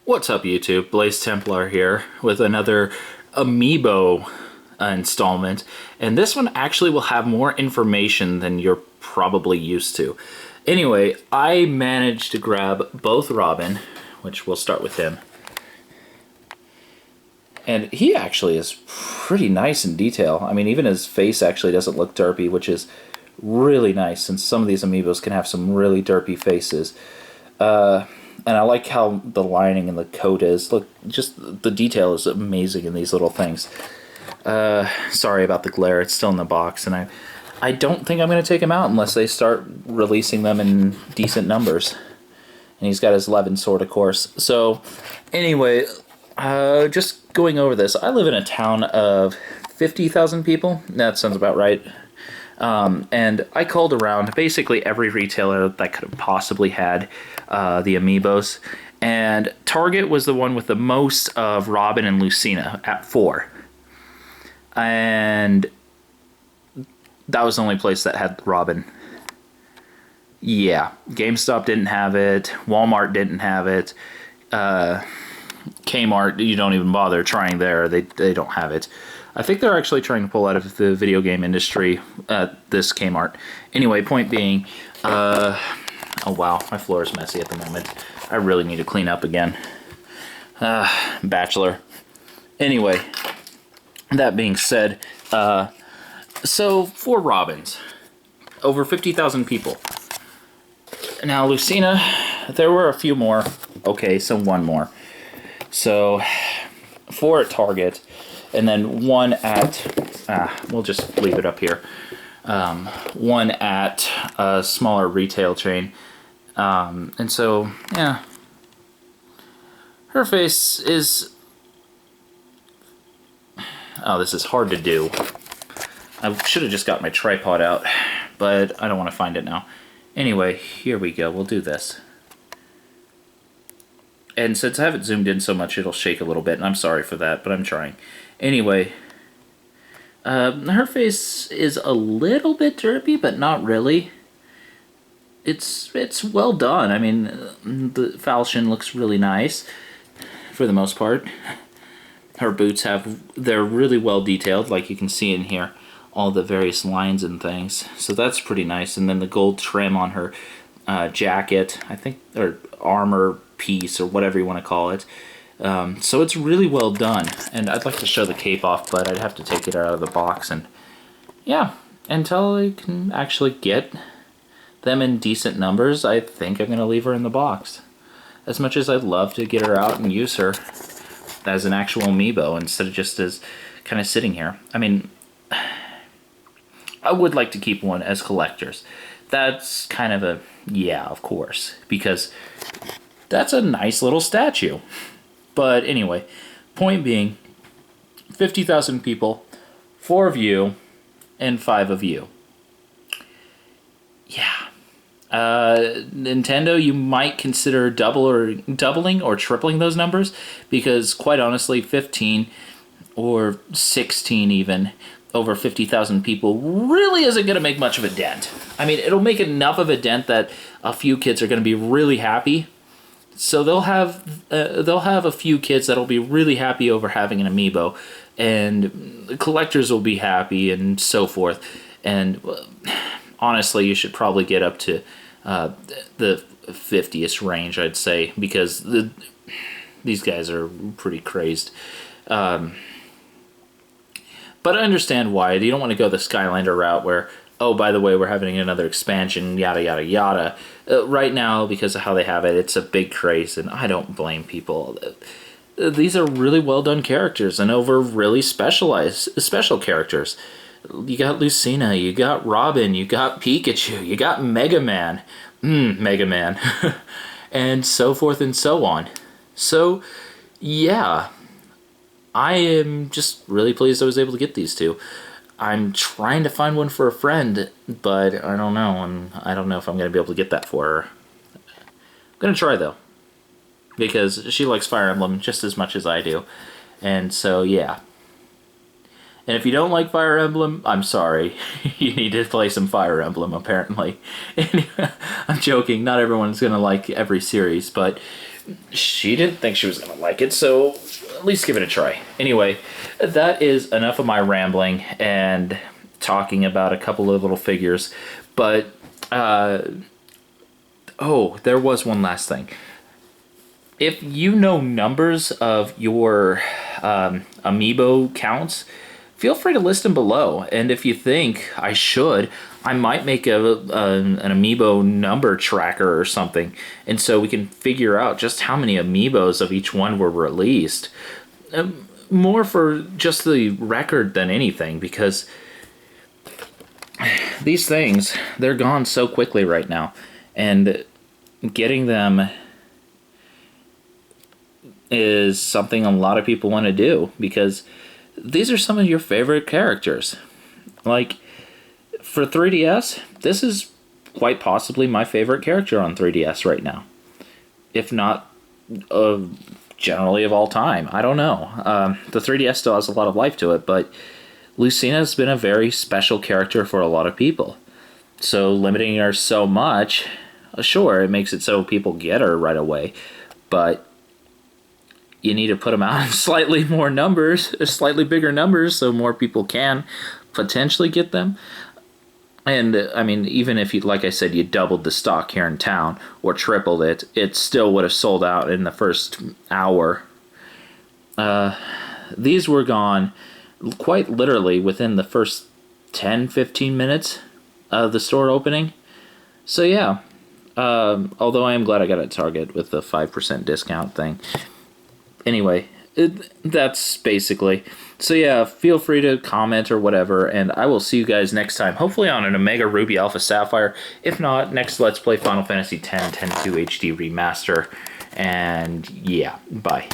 What's up, YouTube? Blaze Templar here with another Amiibo installment, and this one actually will have more information than you're probably used to. Anyway, I managed to grab both Robin, which we'll start with him, and he actually is pretty nice in detail. I mean, even his face actually doesn't look derpy, which is really nice, since some of these Amiibos can have some really derpy faces. And I like how the lining and the coat is. Look, just the detail is amazing in these little things. Sorry about the glare, it's still in the box, and I don't think I'm going to take him out unless they start releasing them in decent numbers. And he's got his 11 sword, of course. So, anyway, just going over this, I live in a town of 50,000 people. That sounds about right. And I called around basically every retailer that could have possibly had the Amiibos, and Target was the one with the most of Robin and Lucina at 4. And that was the only place that had Robin. Yeah, GameStop didn't have it, Walmart didn't have it, Kmart, you don't even bother trying there, they don't have it. I think they're actually trying to pull out of the video game industry, this Kmart. Anyway, point being, oh wow, my floor is messy at the moment. I really need to clean up again. Bachelor. Anyway, that being said, so 4 Robins, over 50,000 people. Now Lucina, there were a few more. Okay, so 1 more. So 4 at Target, and then 1 at, we'll just leave it up here. 1 at a smaller retail chain. And so, yeah. Her face is... Oh, this is hard to do. I should have just got my tripod out, but I don't want to find it now. Anyway, here we go. We'll do this. And since I haven't zoomed in so much, it'll shake a little bit, and I'm sorry for that, but I'm trying. Anyway, her face is a little bit derpy, but not really. It's well done. I mean, the falchion looks really nice, for the most part. Her boots they're really well detailed, like you can see in here, all the various lines and things. So that's pretty nice. And then the gold trim on her jacket, I think, or armor piece, or whatever you want to call it. So it's really well done. And I'd like to show the cape off, but I'd have to take it out of the box. And yeah, until I can actually get them in decent numbers, I think I'm going to leave her in the box. As much as I'd love to get her out and use her as an actual Amiibo instead of just as kind of sitting here. I mean, I would like to keep one as collectors. That's kind of a, yeah, of course, because that's a nice little statue. But anyway, point being, 50,000 people, 4 of you, and 5 of you. Yeah. Nintendo, you might consider doubling or tripling those numbers, because quite honestly, 15 or 16 even, over 50,000 people really isn't going to make much of a dent. I mean, it'll make enough of a dent that a few kids are going to be really happy. So they'll have a few kids that'll be really happy over having an Amiibo, and the collectors will be happy, and so forth. And honestly, you should probably get up to the 50th range, I'd say, because these guys are pretty crazed. But I understand why. You don't want to go the Skylander route where, oh, by the way, we're having another expansion, yada, yada, yada. Right now, because of how they have it, it's a big craze, and I don't blame people. These are really well-done characters, and over really special characters. You got Lucina, you got Robin, you got Pikachu, you got Mega Man. Mega Man. And so forth and so on. So, yeah. I am just really pleased I was able to get these 2. I'm trying to find one for a friend, but I don't know. I don't know if I'm going to be able to get that for her. I'm going to try, though, because she likes Fire Emblem just as much as I do. And so, yeah. And if you don't like Fire Emblem, I'm sorry. You need to play some Fire Emblem, apparently. I'm joking. Not everyone's going to like every series, but She didn't think she was going to like it, so at least give it a try. Anyway, that is enough of my rambling and talking about a couple of little figures. But, oh, there was one last thing. If you know numbers of your Amiibo counts, feel free to list them below. And if you think I should, I might make an Amiibo number tracker or something. And so we can figure out just how many Amiibos of each one were released. More for just the record than anything, because these things, they're gone so quickly right now. And getting them is something a lot of people want to do, because these are some of your favorite characters. Like, for 3DS, this is quite possibly my favorite character on 3DS right now. If not, generally of all time. I don't know. The 3DS still has a lot of life to it, but Lucina has been a very special character for a lot of people. So limiting her so much, sure, it makes it so people get her right away, but you need to put them out in slightly more numbers, slightly bigger numbers, so more people can potentially get them. And, I mean, even if, you, like I said, you doubled the stock here in town, or tripled it, it still would have sold out in the first hour. These were gone quite literally within the first 10-15 minutes of the store opening. So, yeah. Although I am glad I got at Target with the 5% discount thing. Anyway, that's basically. So yeah, feel free to comment or whatever, and I will see you guys next time. Hopefully on an Omega Ruby Alpha Sapphire. If not, next Let's Play Final Fantasy X 10-2 HD Remaster. And yeah, bye.